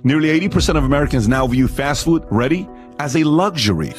Nearly 80% of Americans now view fast food, ready, as a luxury.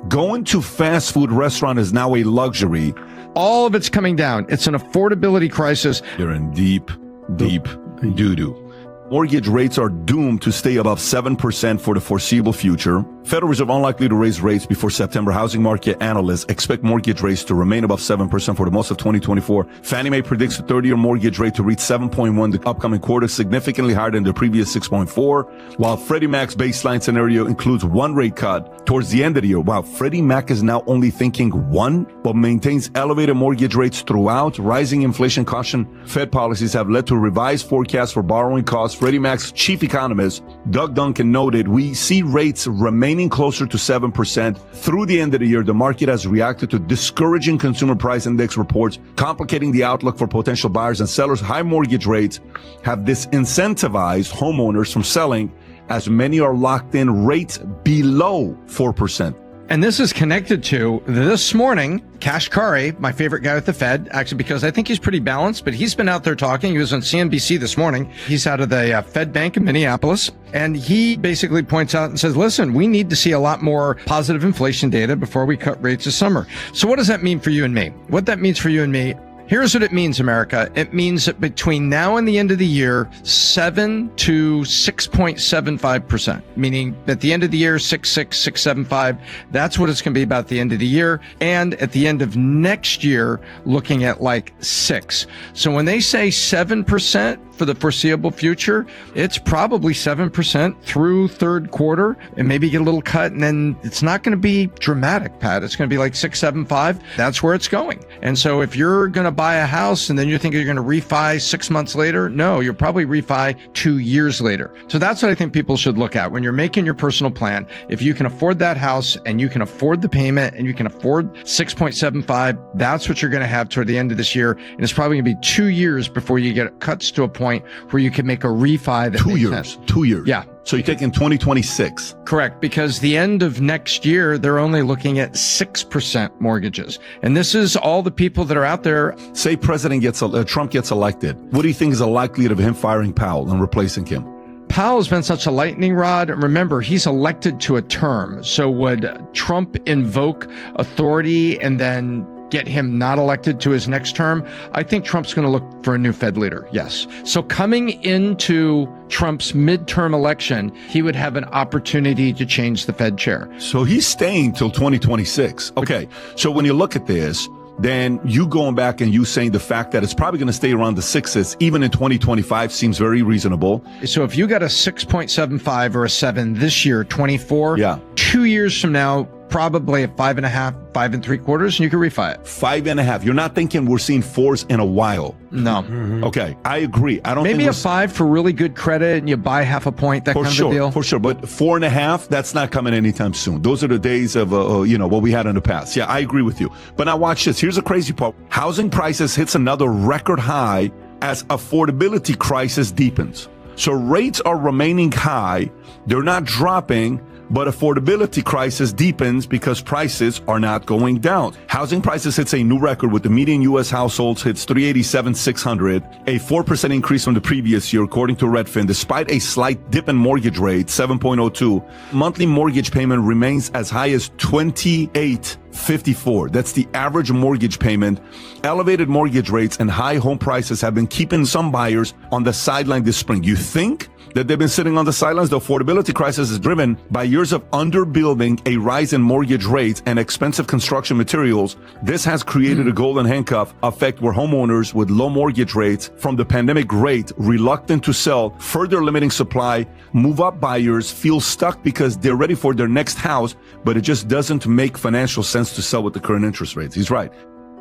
Going to fast food restaurant is now a luxury. All of it's coming down. It's an affordability crisis. You're in deep doo-doo. Mortgage rates are doomed to stay above 7% for the foreseeable future. Federal Reserve unlikely to raise rates before September. Housing market analysts expect mortgage rates to remain above 7% for the most of 2024. Fannie Mae predicts the 30-year mortgage rate to reach 7.1 the upcoming quarter, significantly higher than the previous 6.4, while Freddie Mac's baseline scenario includes one rate cut towards the end of the year. Wow, Freddie Mac is now only thinking one, but maintains elevated mortgage rates throughout. Rising inflation caution Fed policies have led to revised forecasts for borrowing costs. Freddie Mac's chief economist, Doug Duncan, noted, we see rates remaining closer to 7% through the end of the year. The market has reacted to discouraging consumer price index reports, complicating the outlook for potential buyers and sellers. High mortgage rates have disincentivized homeowners from selling, as many are locked in rates below 4%. And this is connected to this morning, Cash Kari, my favorite guy with the Fed, actually, because I think he's pretty balanced, but he's been out there talking. He was on CNBC this morning. He's out of the Fed Bank in Minneapolis. And he basically points out and says, listen, we need to see a lot more positive inflation data before we cut rates this summer. So what does that mean for you and me? What that means for you and me, here's what it means, America. It means that between now and the end of the year, 7 to 6.75%, meaning at the end of the year, 6.6, 6.75. That's what it's going to be about the end of the year. And at the end of next year, looking at like 6. So when they say 7% for the foreseeable future, it's probably 7% through third quarter and maybe get a little cut. And then it's not going to be dramatic, Pat. It's going to be like 6.75. That's where it's going. And so if you're going to buy a house and then you're thinking you're going to refi 6 months later, no, you'll probably refi 2 years later. So that's what I think people should look at when you're making your personal plan. If you can afford that house and you can afford the payment and you can afford 6.75, that's what you're going to have toward the end of this year. And it's probably going to be 2 years before you get cuts to a point where you can make a refi that 2 years. 2 years. Yeah. So you're taking 2026. Correct. Because the end of next year, they're only looking at 6% mortgages. And this is all the people that are out there. Say Trump gets elected. What do you think is the likelihood of him firing Powell and replacing him? Powell's been such a lightning rod. Remember, he's elected to a term. So would Trump invoke authority and then get him not elected to his next term? I think Trump's going to look for a new Fed leader. Yes. So coming into Trump's midterm election, he would have an opportunity to change the Fed chair. So he's staying till 2026. Okay. So when you look at this, then you going back and you saying the fact that it's probably going to stay around the 6s, even in 2025, seems very reasonable. So if you got a 6.75 or a 7 this year, 24, 2 years from now, probably a 5.5, 5 3/4, and you can refi it. 5.5. You're not thinking we're seeing 4s in a while. No. Mm-hmm. Okay, I agree. I don't maybe think a 5 for really good credit, and you buy half a point. That kind of a deal. For sure, but 4.5, that's not coming anytime soon. Those are the days of what we had in the past. Yeah, I agree with you. But now watch this. Here's the crazy part: housing prices hits another record high as affordability crisis deepens. So rates are remaining high; they're not dropping. But affordability crisis deepens because prices are not going down. Housing prices hits a new record with the median U.S. households hits $387,600, a 4% increase from the previous year, according to Redfin, despite a slight dip in mortgage rate, 7.02. Monthly mortgage payment remains as high as $28.54. That's the average mortgage payment. Elevated mortgage rates and high home prices have been keeping some buyers on the sideline this spring. You think that they've been sitting on the sidelines? The affordability crisis is driven by years of underbuilding, a rise in mortgage rates, and expensive construction materials. This has created a golden handcuff effect where homeowners with low mortgage rates from the pandemic rate, reluctant to sell, further limiting supply. Move-up buyers feel stuck because they're ready for their next house, but it just doesn't make financial sense to sell with the current interest rates. He's right.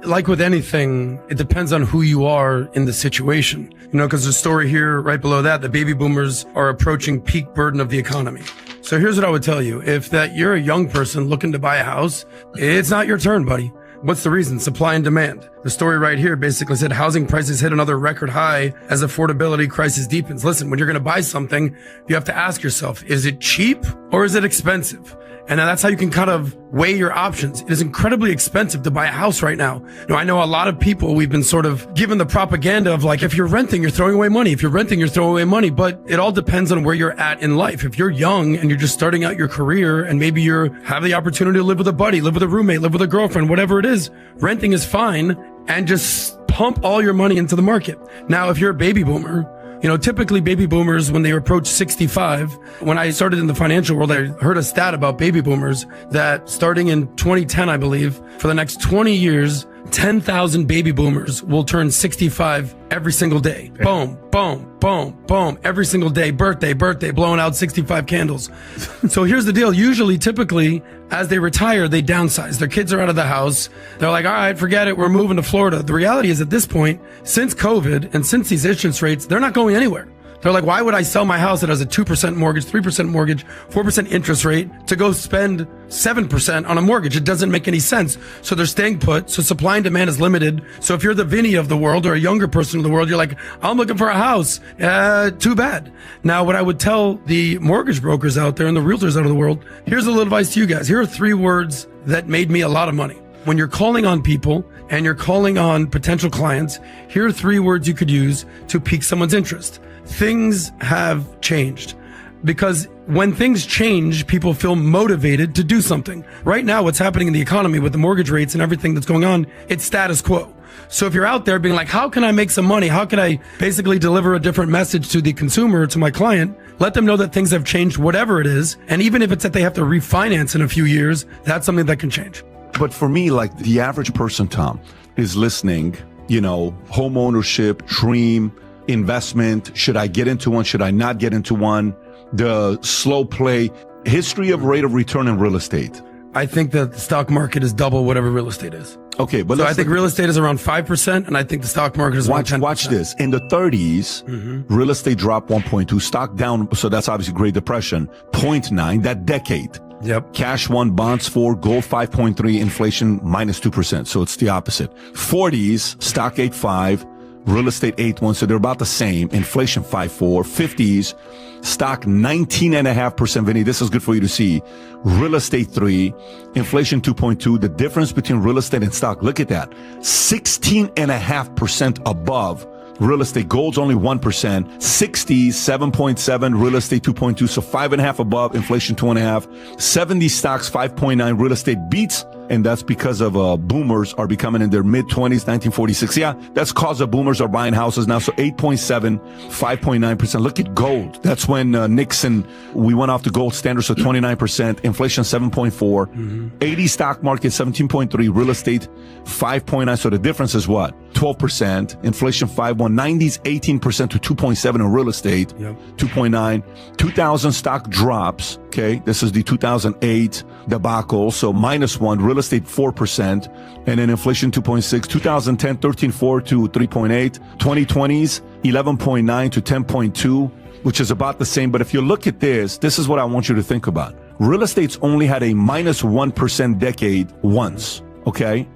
Like with anything, it depends on who you are in the situation. Because the story here right below that, the baby boomers are approaching peak burden of the economy. So here's what I would tell you. If you're a young person looking to buy a house, it's not your turn, buddy. What's the reason? Supply and demand. The story right here basically said housing prices hit another record high as affordability crisis deepens. Listen, when you're going to buy something, you have to ask yourself, is it cheap or is it expensive? And that's how you can kind of weigh your options. It is incredibly expensive to buy a house right now. I know a lot of people, we've been sort of given the propaganda of like, if you're renting, you're throwing away money. If you're renting, you're throwing away money. But it all depends on where you're at in life. If you're young and you're just starting out your career and maybe you have the opportunity to live with a buddy, live with a roommate, live with a girlfriend, whatever it is, renting is fine, and just pump all your money into the market. Now, if you're a baby boomer, typically baby boomers, when they approach 65, when I started in the financial world, I heard a stat about baby boomers that starting in 2010, I believe, for the next 20 years, 10,000 baby boomers will turn 65 every single day. Boom, boom, boom, boom. Every single day. Birthday, blowing out 65 candles. So here's the deal. Usually, typically, as they retire, they downsize. Their kids are out of the house. They're like, all right, forget it. We're moving to Florida. The reality is at this point, since COVID and since these interest rates, they're not going anywhere. They're like, why would I sell my house that has a 2% mortgage, 3% mortgage, 4% interest rate to go spend 7% on a mortgage? It doesn't make any sense. So they're staying put. So supply and demand is limited. So if you're the Vinny of the world or a younger person in the world, you're like, I'm looking for a house. Too bad. Now, what I would tell the mortgage brokers out there and the realtors out of the world, here's a little advice to you guys. Here are 3 words that made me a lot of money. When you're calling on people and you're calling on potential clients, here are 3 words you could use to pique someone's interest. Things have changed. Because when things change, people feel motivated to do something. Right now, what's happening in the economy with the mortgage rates and everything that's going on, it's status quo. So if you're out there being like, how can I make some money? How can I basically deliver a different message to the consumer, to my client? Let them know that things have changed, whatever it is. And even if it's that they have to refinance in a few years, that's something that can change. But for me, like the average person, Tom, is listening, home ownership, dream, investment. Should I get into one? Should I not get into one? The slow play, history of rate of return in real estate. I think that the stock market is double whatever real estate is. Okay, but so I think real estate is around 5%, and I think the stock market is around 10%. Watch this. In the 30s, real estate dropped 1.2, stock down, so that's obviously Great Depression, 0.9, that decade. Yep. Cash 1, bonds 4, gold 5.3, inflation minus 2%. So it's the opposite. 40s, stock 8.5, real estate 8.1, so they're about the same. Inflation 5.4. 50s, stock 19.5%. Vinny, this is good for you to see. Real estate 3, inflation 2.2. The difference between real estate and stock, look at that. 16.5% above real estate. Gold's only 1%. 60s, 7.7, real estate 2.2. So 5.5 above, inflation 2.5. 70 stocks, 5.9, real estate beats. And that's because of boomers are becoming in their mid-20s, 1946. Yeah, that's cause of boomers are buying houses now. So 8.7, 5.9%. Look at gold. That's when Nixon, we went off the gold standard, so 29%. Inflation 7.4. 80 stock market, 17.3. Real estate 5.9. So the difference is what? 12%. Inflation 5.1. 90s 18% to 2.7 in real estate. Yep. 2.9. 2000 stock drops. Okay, this is the 2008 debacle. So -1. Real estate 4%, and then inflation 2.6. 2010 13.4 to 3.8. 2020s 11.9 to 10.2, which is about the same. But if you look at this is what I want you to think about. Real estate's only had a -1% decade once. Okay.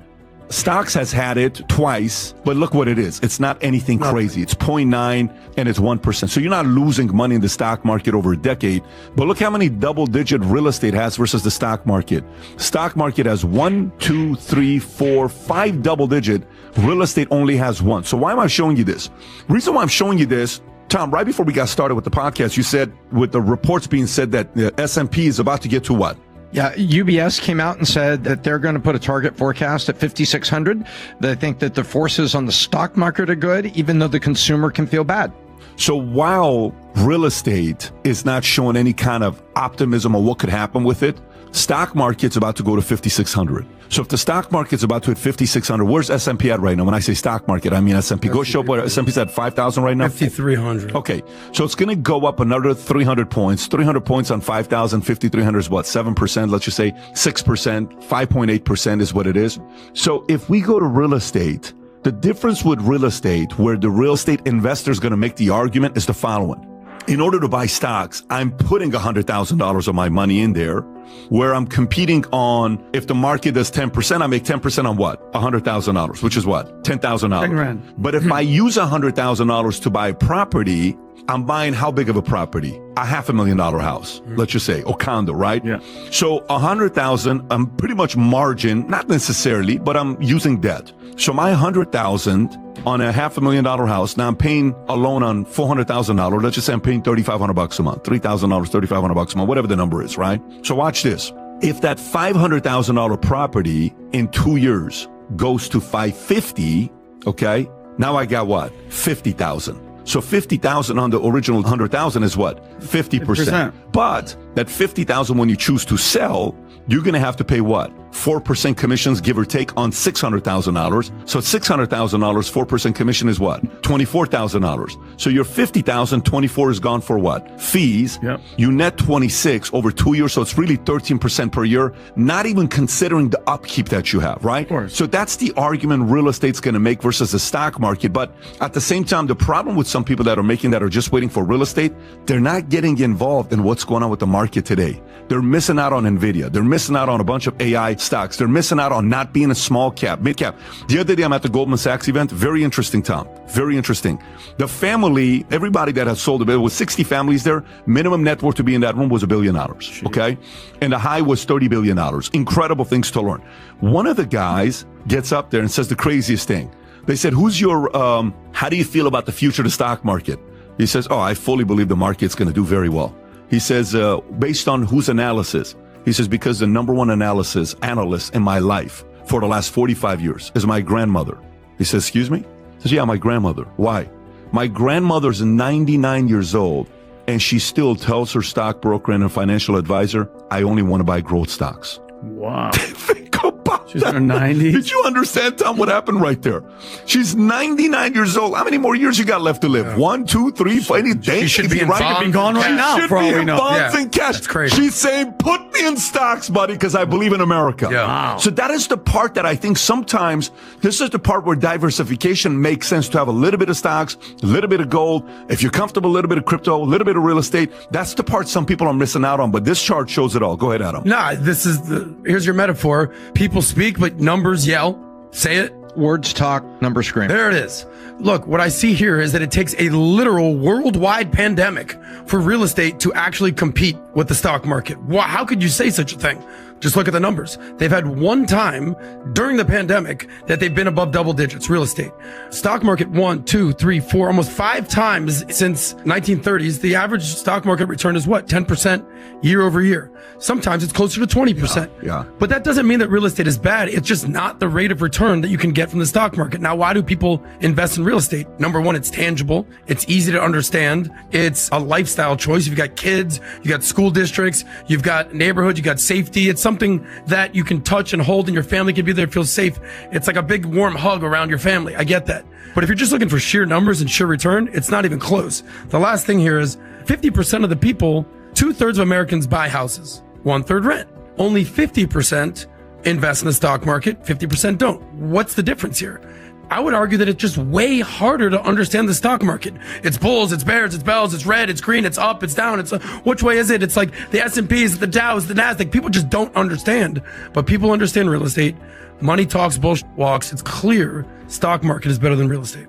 Stocks has had it twice, but look what it is. It's not anything crazy. It's 0.9 and it's 1%. So you're not losing money in the stock market over a decade. But look how many double-digit real estate has versus the stock market. Stock market has 1, 2, 3, 4, 5 double-digit. Real estate only has 1. So why am I showing you this? Reason why I'm showing you this, Tom, right before we got started with the podcast, you said with the reports being said that the S&P is about to get to what? Yeah, UBS came out and said that they're going to put a target forecast at 5,600. They think that the forces on the stock market are good, even though the consumer can feel bad. So while real estate is not showing any kind of optimism on what could happen with it, stock market's about to go to 5,600. So if the stock market's about to hit 5,600, where's S&P at right now? When I say stock market, I mean S&P. Go show up what S&P's at 5,000 right now? 5,300. Okay. So it's going to go up another 300 points. 300 points on 5,000, 5,300 is what? 7%, let's just say 6%, 5.8% is what it is. So if we go to real estate, the difference with real estate, where the real estate investor is going to make the argument, is the following. in order to buy stocks, I'm putting $100,000 of my money in there where I'm competing on, if the market does 10%, I make 10% on what? $100,000, which is what? $10,000. But if I use $100,000 to buy a property, I'm buying how big of a property? A $500,000 house, let's just say, or condo, right? Yeah. So 100,000, I'm pretty much margin, not necessarily, but I'm using debt. So my 100,000 on a $500,000 house, now I'm paying a loan on $400,000. Let's just say I'm paying $3,500 a month, $3,000, $3,500 a month, whatever the number is, right? So watch this. If that $500,000 property in 2 years goes to 550, okay, now I got what? 50,000. So 50,000 on the original 100,000 is what? 50%. But that 50,000, when you choose to sell, you're going to have to pay what? 4% commissions, give or take, on $600,000. So $600,000, 4% commission is what? $24,000. So your 50,000, 24 is gone for what? Fees. Yep. You net 26 over 2 years. So it's really 13% per year, not even considering the upkeep that you have, right? Of course. So that's the argument real estate's going to make versus the stock market. But at the same time, the problem with some people that are making that are just waiting for real estate, they're not getting involved in what's going on with the market today. They're missing out on NVIDIA. They're missing out on a bunch of AI stocks. They're missing out on not being a small cap, mid cap. The other day, I'm at the Goldman Sachs event. Very interesting, Tom. Very interesting. The family, everybody that has sold a bit, was 60 families there. Minimum net worth to be in that room was $1 billion. Okay. And the high was $30 billion. Incredible things to learn. One of the guys gets up there and says the craziest thing. They said, who's your, how do you feel about the future of the stock market? He says, oh, I fully believe the market's going to do very well. He says, based on whose analysis? He says, because the number one analyst in my life for the last 45 years is my grandmother. He says, excuse me? He says, yeah, my grandmother. Why? My grandmother's 99 years old, and she still tells her stockbroker and her financial advisor, I only want to buy growth stocks. Wow. Think about She's in that. her 90s. Did you understand, Tom, what happened right there? She's 99 years old. How many more years you got left to live? 1, 2, 3, 4, any day? She should be in right? bonds. Could be gone right now, Should for all be we in know. bonds Yeah. and cash. That's crazy. She's saying, put me in stocks, buddy, because I believe in America. Yeah. Wow. So that is the part that I think sometimes, this is the part where diversification makes sense, to have a little bit of stocks, a little bit of gold. If you're comfortable, a little bit of crypto, a little bit of real estate. That's the part some people are missing out on. But this chart shows it all. Go ahead, Adam. Nah, here's your metaphor. People speak, but numbers yell. Say it. Words talk, numbers scream. There it is. Look, what I see here is that it takes a literal worldwide pandemic for real estate to actually compete with the stock market. How could you say such a thing? Just look at the numbers. They've had one time during the pandemic that they've been above double digits, real estate. Stock market 1, 2, 3, 4, almost 5 times since 1930s. The average stock market return is what? 10% year over year. Sometimes it's closer to 20%. Yeah. But that doesn't mean that real estate is bad. It's just not the rate of return that you can get from the stock market. Now, why do people invest in real estate? Number one, it's tangible. It's easy to understand. It's a lifestyle choice. You've got kids, you got school districts, you've got neighborhoods, you got safety. It's something that you can touch and hold and your family can be there, feel safe. It's like a big warm hug around your family. I get that. But if you're just looking for sheer numbers and sheer return, it's not even close. The last thing here is 50% of the people, 2/3 of Americans buy houses, 1/3 rent. Only 50% invest in the stock market, 50% don't. What's the difference here? I would argue that it's just way harder to understand the stock market. It's bulls, it's bears, it's bells, it's red, it's green, it's up, it's down. It's which way is it? It's like the S&Ps, the Dows, the Nasdaq. People just don't understand. But people understand real estate. Money talks, bullshit walks. It's clear stock market is better than real estate.